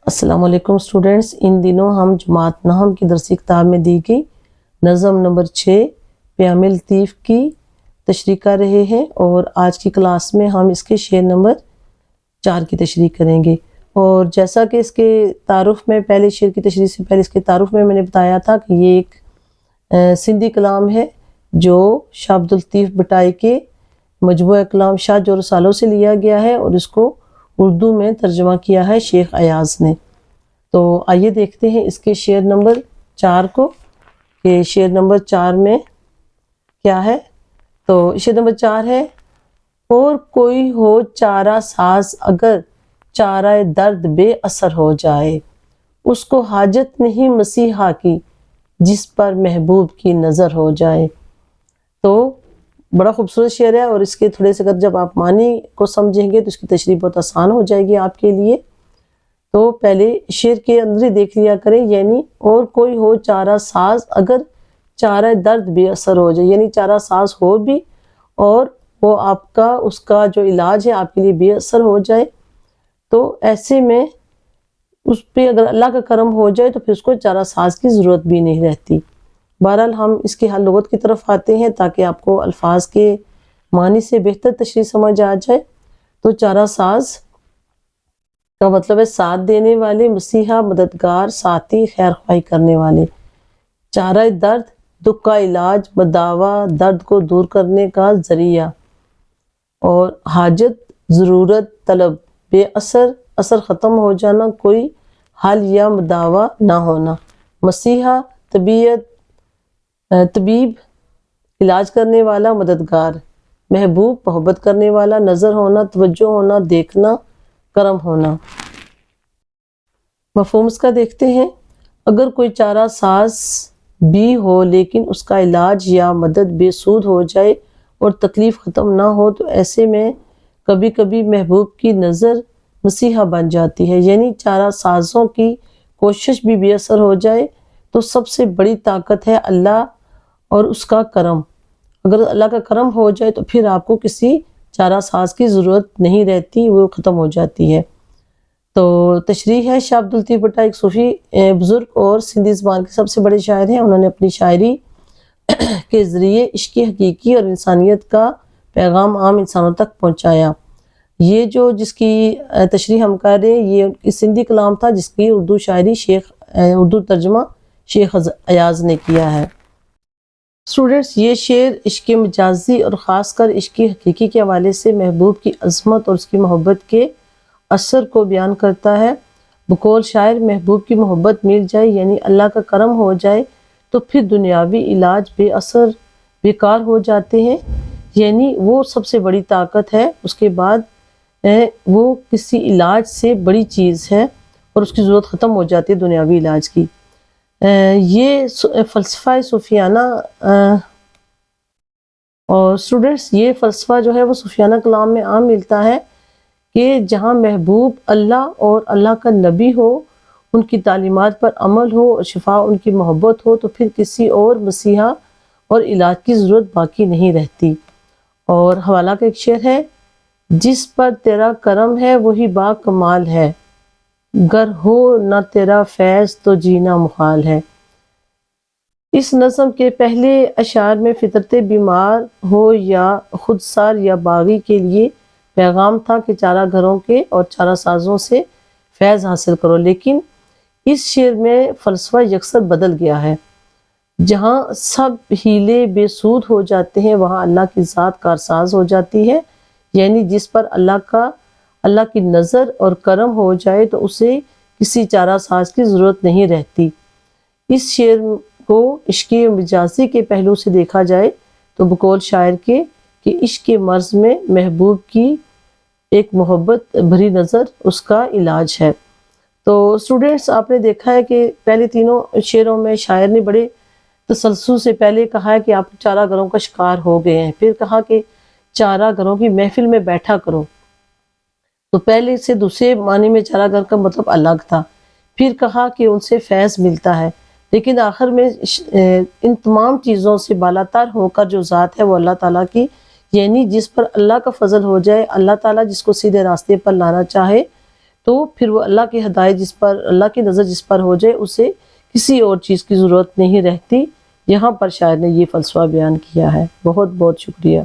السلام علیکم اسٹوڈینٹس، ان دنوں ہم جماعت نحم کی درسی کتاب میں دی گئی نظم نمبر 6 پیام لطیف کی تشریح کر رہے ہیں، اور آج کی کلاس میں ہم اس کے شعر نمبر 4 کی تشریح کریں گے۔ اور جیسا کہ اس کے تعارف میں پہلے شعر کی تشریح سے پہلے اس کے تعارف میں نے بتایا تھا کہ یہ ایک سندھی کلام ہے جو شاہ عبداللطیف بٹائی کے مجموعہ کلام شاہ جو رسالوں سے لیا گیا ہے، اور اس کو اردو میں ترجمہ کیا ہے شیخ ایاز نے۔ تو آئیے دیکھتے ہیں اس کے شعر نمبر 4 کو، کہ شعر نمبر 4 میں کیا ہے۔ تو شعر نمبر 4 ہے: اور کوئی ہو چارہ ساز اگر چارہ درد بے اثر ہو جائے، اس کو حاجت نہیں مسیحا کی جس پر محبوب کی نظر ہو جائے۔ تو بڑا خوبصورت شعر ہے، اور اس کے تھوڑے سے جب آپ معنی کو سمجھیں گے تو اس کی تشریح بہت آسان ہو جائے گی آپ کے لیے۔ تو پہلے شعر کے اندر ہی دیکھ لیا کریں، یعنی اور کوئی ہو چارہ ساز اگر چارہ درد بے اثر ہو جائے، یعنی چارہ ساز ہو بھی اور وہ آپ کا اس کا جو علاج ہے آپ کے لیے بے اثر ہو جائے، تو ایسے میں اس پہ اگر اللہ کا کرم ہو جائے تو پھر اس کو چارہ ساز کی ضرورت بھی نہیں رہتی۔ بہرحال ہم اس کی لغت کی طرف آتے ہیں تاکہ آپ کو الفاظ کے معنی سے بہتر تشریح سمجھ آ جائے۔ تو چارہ ساز کا مطلب ہے ساتھ دینے والے، مسیحا، مددگار، ساتھی، خیر خواہی کرنے والے۔ چارہ درد، دکھ کا علاج، مداوا، درد کو دور کرنے کا ذریعہ، اور حاجت، ضرورت، طلب، بے اثر، اثر ختم ہو جانا، کوئی حل یا مداوا نہ ہونا۔ مسیحا، طبیب، علاج کرنے والا، مددگار۔ محبوب، محبت کرنے والا، نظر ہونا، توجہ ہونا، دیکھنا، کرم ہونا۔ مفہوم اس کا دیکھتے ہیں: اگر کوئی چارہ ساز بھی ہو لیکن اس کا علاج یا مدد بے سود ہو جائے اور تکلیف ختم نہ ہو، تو ایسے میں کبھی کبھی محبوب کی نظر مسیحا بن جاتی ہے، یعنی چارہ سازوں کی کوشش بھی بے اثر ہو جائے تو سب سے بڑی طاقت ہے اللہ اور اس کا کرم۔ اگر اللہ کا کرم ہو جائے تو پھر آپ کو کسی چارہ ساز کی ضرورت نہیں رہتی، وہ ختم ہو جاتی ہے۔ تو تشریح ہے: شاہ عبداللطیف بٹائی ایک صوفی بزرگ اور سندھی زبان کے سب سے بڑے شاعر ہیں۔ انہوں نے اپنی شاعری کے ذریعے عشق حقیقی اور انسانیت کا پیغام عام انسانوں تک پہنچایا۔ یہ جو جس کی تشریح ہم کر رہے ہیں، یہ سندھی کلام تھا جس کی اردو ترجمہ شیخ ایاز نے کیا ہے۔ اسٹوڈنٹس، یہ شعر عشق مجازی اور خاص کر عشق حقیقی کے حوالے سے محبوب کی عظمت اور اس کی محبت کے اثر کو بیان کرتا ہے۔ بقول شاعر، محبوب کی محبت مل جائے یعنی اللہ کا کرم ہو جائے تو پھر دنیاوی علاج بے اثر بیکار ہو جاتے ہیں، یعنی وہ سب سے بڑی طاقت ہے، اس کے بعد وہ کسی علاج سے بڑی چیز ہے اور اس کی ضرورت ختم ہو جاتی ہے دنیاوی علاج کی۔ یہ فلسفہ صوفیانہ اور اسٹوڈنٹس، یہ فلسفہ جو ہے وہ صوفیانہ کلام میں عام ملتا ہے کہ جہاں محبوب اللہ اور اللہ کا نبی ہو، ان کی تعلیمات پر عمل ہو اور شفا ان کی محبت ہو، تو پھر کسی اور مسیحا اور علاج کی ضرورت باقی نہیں رہتی۔ اور حوالہ کا ایک شعر ہے: جس پر تیرا کرم ہے وہی با کمال ہے، گر ہو نہ تیرا فیض تو جینا محال ہے۔ اس نظم کے پہلے اشعار میں فطرت بیمار ہو یا خودسار یا باغی کے لیے پیغام تھا کہ چارہ گھروں کے اور چارہ سازوں سے فیض حاصل کرو، لیکن اس شعر میں فلسفہ یکسر بدل گیا ہے۔ جہاں سب ہیلے بے سود ہو جاتے ہیں وہاں اللہ کی ذات کارساز ہو جاتی ہے، یعنی جس پر اللہ کی نظر اور کرم ہو جائے تو اسے کسی چارہ ساز کی ضرورت نہیں رہتی۔ اس شعر کو عشق مجازی کے پہلو سے دیکھا جائے تو بقول شاعر کے کہ عشق کے مرض میں محبوب کی ایک محبت بھری نظر اس کا علاج ہے۔ تو اسٹوڈنٹس، آپ نے دیکھا ہے کہ پہلے تینوں شعروں میں شاعر نے بڑے تسلسل سے پہلے کہا ہے کہ آپ چارہ گھروں کا شکار ہو گئے ہیں، پھر کہا کہ چارہ گھروں کی محفل میں بیٹھا کرو، تو پہلے سے دوسرے معنی میں چارہ گھر کا مطلب الگ تھا، پھر کہا کہ ان سے فیض ملتا ہے، لیکن آخر میں ان تمام چیزوں سے بالاتر ہو کر جو ذات ہے وہ اللہ تعالیٰ کی، یعنی جس پر اللہ کا فضل ہو جائے، اللہ تعالیٰ جس کو سیدھے راستے پر لانا چاہے تو پھر وہ اللہ کی ہدایت جس پر، اللہ کی نظر جس پر ہو جائے، اسے کسی اور چیز کی ضرورت نہیں رہتی۔ یہاں پر شاعر نے یہ فلسفہ بیان کیا ہے۔ بہت بہت شکریہ۔